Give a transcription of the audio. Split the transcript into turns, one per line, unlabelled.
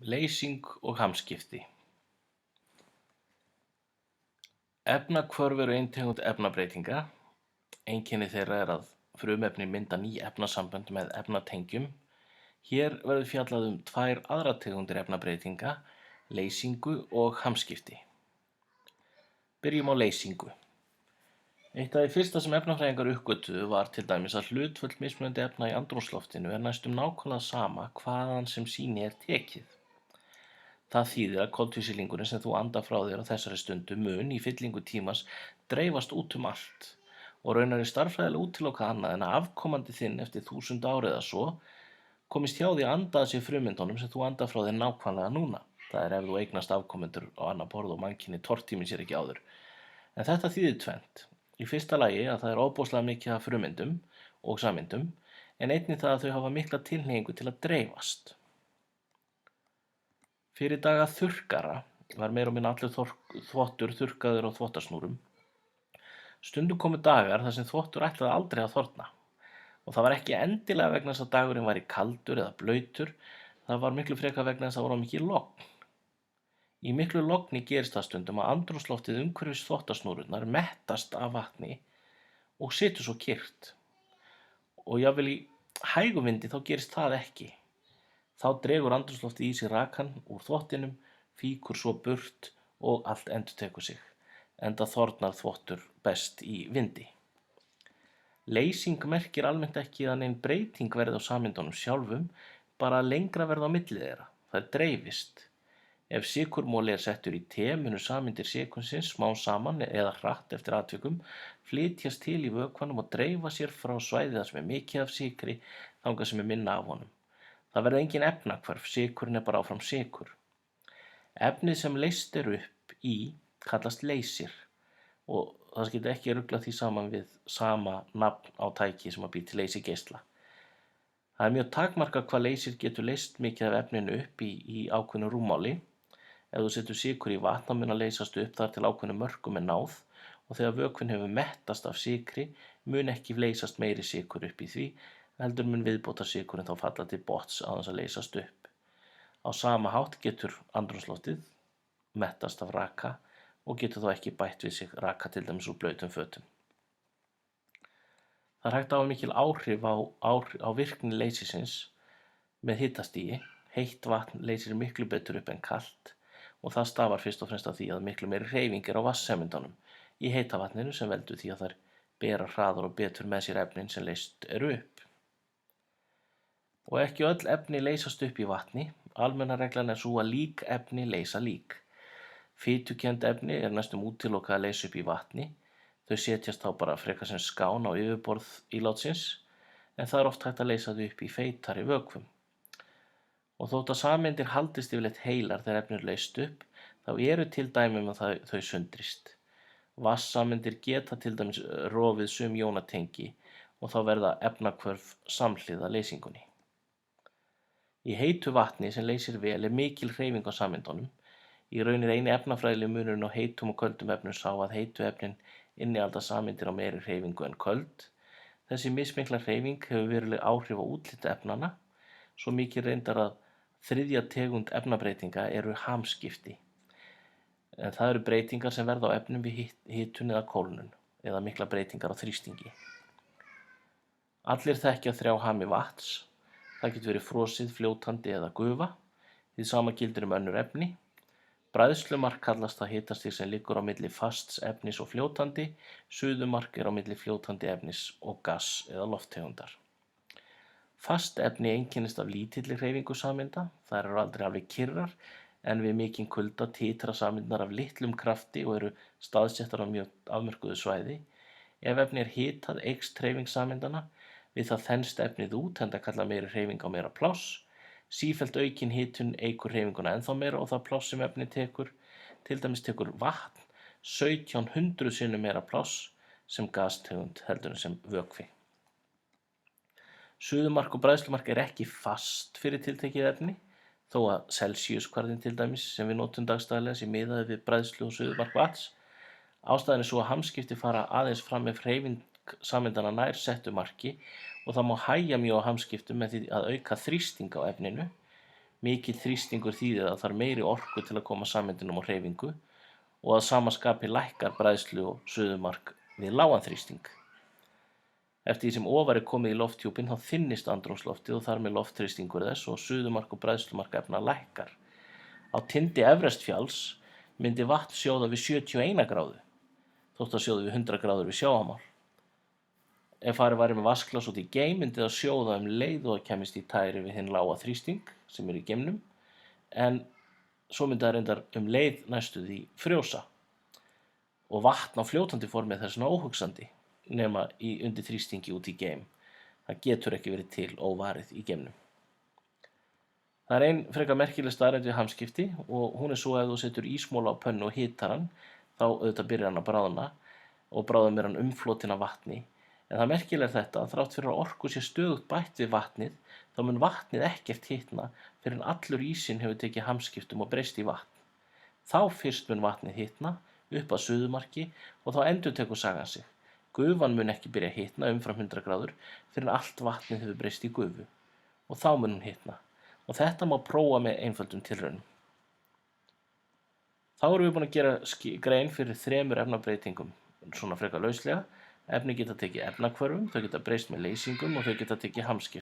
Leysing og hamskipti. Efnahvörf eru ein tegund efnabreytinga. Einkenni þeirra að frumefni mynda ný efnasambönd með efnatengjum. Hér verður fjallað tvær aðrar tegundir efnabreytinga, leysingu og hamskipti. Byrjum á leysingu. Eitt af því fyrsta sem efnafræðingar uppgötvuðu var til dæmis að hlutföll mismunandi efna í andrúmsloftinu næstum nákvæmlega sama hvaðan sem sýni tekið. Það þýðir að koltvísýringurinn sem þú andar frá þér á þessari stundu mun í fyllingu tímans dreifast út allt og raunar stærðfræðilega útilokað annað en að afkomandi þinn eftir 1000 ár eða svo komist hjá því að anda að sér frummyndunum sem þú andar frá þér nákvæmlega núna. Það ef þú eignast afkomendur á annað borð og mannkynið tortímir sér ekki áður. En þetta þýðir tvennt. Í fyrsta lagi að það ofboðslega mikið af frummyndum og sameindum, en einnig það að þau hafa mikla tilhneigingu til að dreifast. Fyrir daga þurrkara var meira og minna allur þvottur þurrkaður á þvottasnúrum. Stundum komu dagar þar sem þvottur ætlaði aldrei að þorna. Og það var ekki endilega vegna þess að dagurinn væri kaldur eða blautur, það var miklu frekar vegna þess að það var mikið logn. Í miklu logni gerist það stundum að andrúmsloftið umhverfis þvottasnúrurnar mettast af vatni og situr svo kyrrt. Og jafnvel í hægum vindi þá gerist það ekki. Þá dregur andrúmsloftið í sig rakann úr þvottinum, fýkur svo burt og allt endurtekur sig, enda þornar þvottur best í vindi. Leysing merkir almennt ekki að nein breyting verði á sameindunum sjálfum, bara lengra verði á milli þeirra. Það dreifist. Ef sykurmoli settur í te munu sameindir sykursins smám saman eða hratt eftir atvikum flytjast til í vökvanum og dreifa sér frá svæði þar sem mikið af sykri þangað sem minna af honum. Það verða engin efnahvörf, sykurinn bara áfram sykur. Efnið sem leyst upp í kallast leysir og það getur ekki ruglað því saman við sama nafn á tæki sem býr til leysigeisla. Það mjög takmarkað hvað leysir getur leyst mikið af efninu upp í ákveðnu rúmmáli. Ef þú setur sykur í vatn mun að leysast upp þar til ákveðnum mörkum náð og þegar vökvinn hefur mettast af sykri mun ekki leysast meiri sykur upp í því, heldur mun viðbótarsykurinn þá falla til botns án þess að leysast upp. Á sama hátt getur andrúmsloftið mettast af raka og getur þá ekki bætt við sig raka til dæmis úr blautum fötum. Það hægt að hafa mikil áhrif á virkni leysisins með hitastigi. Heitt vatn leysir miklu betur upp en kalt og það stafar fyrst og fremst af því að miklu meiri hreyfing á vatnssameindunum í heita vatninu sem veldur því að þær bera hraðar og betur með sér efnin sem leyst upp. Og ekki öll efni leysast upp í vatni. Almenna reglan sú að lík efni leysa lík. Fitukennd efni næstum útilokað að leysa upp í vatni. Þau setjast þá bara frekar sem skán á yfirborð ílátsins, en það oft hægt að leysa þau upp í feitari vökvum. Og þótt að sameindir haldist yfirleitt heilar þegar efni leyst upp, þá eru til dæmi að þau sundrist. Vatnssameindir geta til dæmis rofið sum jónatengi og þá verða efnahvörf samhliða leysingunni. Í heitu vatni sem leysir vel mikil hreyfing á sameindunum. Í raun eini efnafræðilegi munurinn á heitum og köldum efnum sá að heitu efnin innihalda sameindir á meiri hreyfingu en köld. Þessi mismikla hreyfing hefur veruleg áhrif á útlit efnanna, svo mikið reyndar að þriðja tegund efnabreytinga eru hamskipti. En það eru breytingar sem verða á efnum við hitun eða kólnun eða mikla breytingar á þrýstingi. Allir þekkja 3 hami vatns. Það getur verið frosið, fljótandi eða gufa. Hið sama gildir önnur efni. Bræðslumark kallast það hitastig sem liggur á milli fasts efnis og fljótandi. Suðumark á milli fljótandi efnis og gass eða lofttegundar. Fast efni einkennist af lítilli hreyfingu sameinda. Þær eru aldrei alveg kyrrar, en við mikinn kulda titra sameindar af litlum krafti og eru staðsettar á mjög afmörkuðu svæði. Ef efni hitað eykst hreyfing sameindana, við það þenst efnið út, enda kalla meiri hreyfing á meira pláss. Sífellt aukin hitun eykur hreyfinguna ennþá meira og það pláss sem efni tekur. Til dæmis tekur vatn 1700 sinnum meira pláss sem gastegund heldur en sem vökvi. Suðumark og bræðslumark ekki fast fyrir tiltekið efni, þó að Celsiuskvarðinn til dæmis sem við notum dagstaglega sé miðaður við bræðslu og suðumark vatns. Ástæðan svo að hamskipti fara aðeins fram með hreyfing sameindana nær settu marki og það má hægja mjög á hamskiptum með því að auka þrýsting á efninu. Mikill þrýstingur þýðir að þarf meiri orku til að koma sameindunum á hreyfingu og að sama skapi lækkar bræðslu- og suðumark við lágan þrýsting. Eftir því sem ofar er komið í lofthjúpinn þá þynnist andrúmsloftið og þar með loftþrýstingur þess og suðumark og bræðslumark efna lækkar. Á tindi Everestfjalls myndi vatn sjóða við 71 gráðu, þótt það sjóði við 100 gráður við sjávarmál. Ef farið væri með vatnsglas út í geim myndi það sjóða leið og það kæmist í tæri við hinn lága þrýsting sem er í geimnum, en svo myndi það reyndar leið næstu því frjósa. Og vatn á fljótandi formi er þess vegna óhugsandi, nema undir þrýstingi út í geim. Það getur ekki verið til óvarið í geimnum. Það er ein frekar merkileg staðreynd við hamskipti og hún er svo ef þú setur ísmola á pönnu og hitar hann, þá auðvitað byrjar hann að bráðna og bráðum er hann umflotinn af vatni. En það merkilega er þetta að þrátt fyrir að orku sé stöðugt bætt við vatnið, þá mun vatnið ekkert hitna fyrr en allur ísinn hefur tekið hamskiptum og breyst í vatn. Þá fyrst mun vatnið hitna upp að suðumarki og þá endurtekur sagan sig. Gufan mun ekki byrja að hitna umfram 100 gráður fyrr en allt vatnið hefur breyst í gufu og þá mun hún hitna. Og þetta má prófa með einföldum tilraunum. Þá erum við búin að gera grein fyrir 3 efnabreytingum, svona frekar lauslega. Efni geta tekið efnahvörfum, þau geta breyst með leysingum og þau geta tekið hamskiptum.